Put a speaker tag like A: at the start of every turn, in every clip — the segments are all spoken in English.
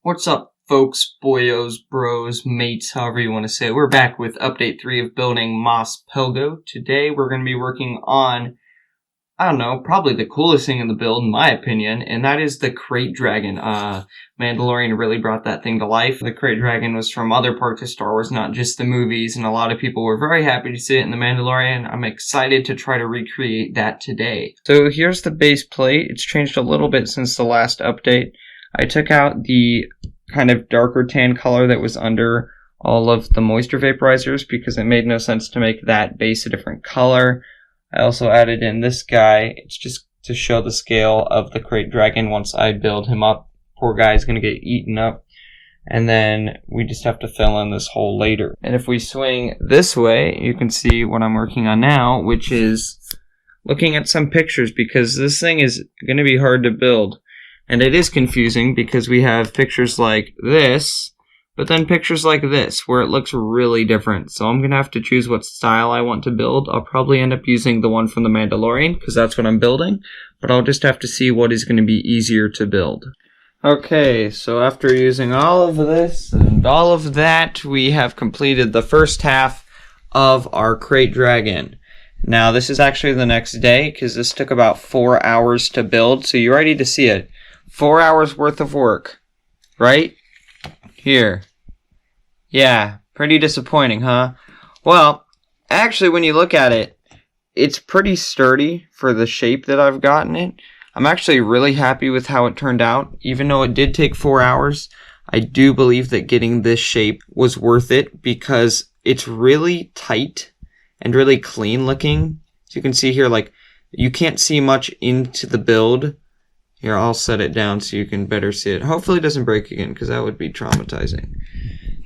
A: What's up, folks, boyos, bros, mates, however you want to say it. We're back with update 3 of building Mos Pelgo. Today we're going to be working on, probably the coolest thing in the build, in my opinion, and that is the Krayt dragon. Mandalorian really brought that thing to life. The Krayt dragon was from other parts of Star Wars, not just the movies, and a lot of people were very happy to see it in the Mandalorian. I'm excited to try to recreate that today. So here's the base plate. It's changed a little bit since the last update. I took out the kind of darker tan color that was under all of the moisture vaporizers because it made no sense to make that base a different color. I also added in this guy. It's just to show the scale of the Krayt dragon once I build him up. Poor guy's going to get eaten up. And then we just have to fill in this hole later. And if we swing this way, you can see what I'm working on now, which is looking at some pictures because this thing is going to be hard to build. And it is confusing because we have pictures like this, but then pictures like this, where it looks really different. So I'm going to have to choose what style I want to build. I'll probably end up using the one from the Mandalorian, because that's what I'm building. But I'll just have to see what is going to be easier to build. Okay, so after using all of this and all of that, we have completed the first half of our Krayt dragon. Now, this is actually the next day, because this took about 4 hours to build, so you're ready to see it. 4 hours worth of work, right? Here. Yeah, pretty disappointing, huh? Well, actually, when you look at it, it's pretty sturdy for the shape that I've gotten it. I'm actually really happy with how it turned out. Even though it did take 4 hours, I do believe that getting this shape was worth it because it's really tight and really clean looking. As you can see here, like, you can't see much into the build. Here, I'll set it down so you can better see it. Hopefully it doesn't break again, because that would be traumatizing.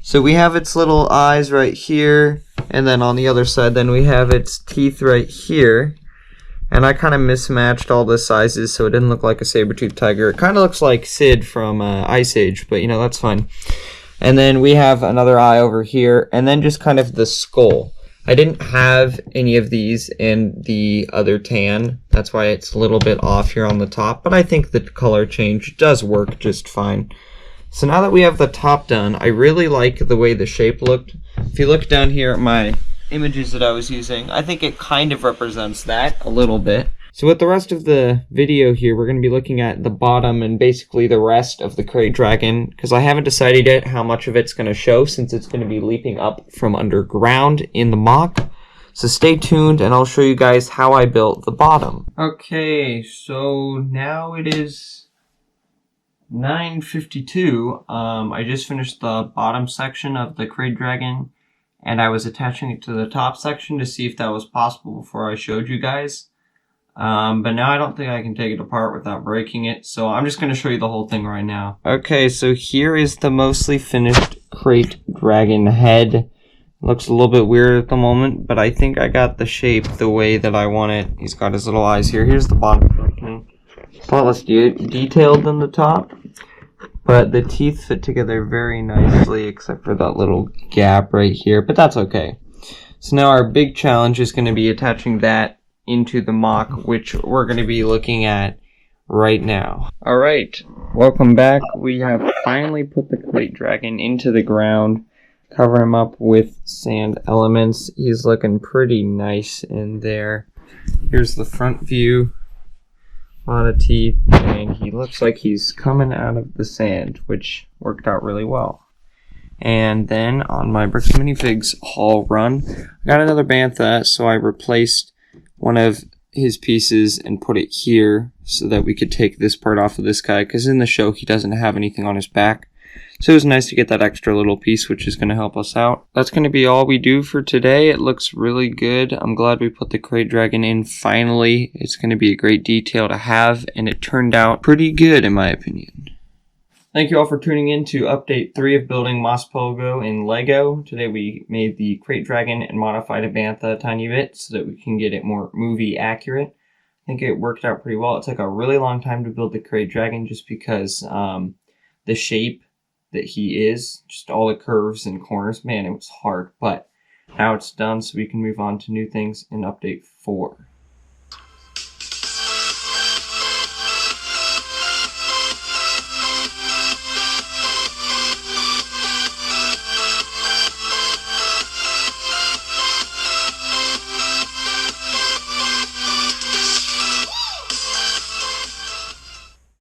A: So we have its little eyes right here, and then on the other side, then we have its teeth right here. And I kind of mismatched all the sizes so it didn't look like a saber-toothed tiger. It kind of looks like Sid from Ice Age, but that's fine. And then we have another eye over here, and then just kind of the skull. I didn't have any of these in the other tan. That's why it's a little bit off here on the top. But I think the color change does work just fine. So now that we have the top done, I really like the way the shape looked. If you look down here at my images that I was using, I think it kind of represents that a little bit. So with the rest of the video here, we're going to be looking at the bottom and basically the rest of the Krayt dragon, because I haven't decided yet how much of it's going to show since it's going to be leaping up from underground in the Moc. So stay tuned and I'll show you guys how I built the bottom. Okay, so now it is 9:52. I just finished the bottom section of the Krayt dragon and I was attaching it to the top section to see if that was possible before I showed you guys. But now I don't think I can take it apart without breaking it, so I'm just going to show you the whole thing right now. Okay, so here is the mostly finished Krayt dragon head. Looks a little bit weird at the moment, but I think I got the shape the way that I want it. He's got his little eyes here. Here's the bottom section. It's a lot less detailed than the top, but the teeth fit together very nicely, except for that little gap right here, but that's okay. So now our big challenge is going to be attaching that into the Moc, which we're going to be looking at right now. Alright, welcome back. We have finally put the Krayt dragon into the ground, cover him up with sand elements. He's looking pretty nice in there. Here's the front view. A lot of teeth, and he looks like he's coming out of the sand, which worked out really well. And then on my Bricks Minifigs haul run, I got another bantha, so I replaced one of his pieces and put it here so that we could take this part off of this guy, because in the show he doesn't have anything on his back. So it was nice to get that extra little piece, which is going to help us out. That's going to be all we do for today. It looks really good. I'm glad we put the Krayt dragon in finally. It's going to be a great detail to have, and it turned out pretty good in my opinion. Thank you all for tuning in to update 3 of building Mos Pelgo in Lego. Today we made the Krayt dragon and modified a bantha a tiny bit so that we can get it more movie accurate. I think it worked out pretty well. It took a really long time to build the Krayt dragon just because the shape that he is, just all the curves and corners, man, it was hard. But now it's done, so we can move on to new things in update 4.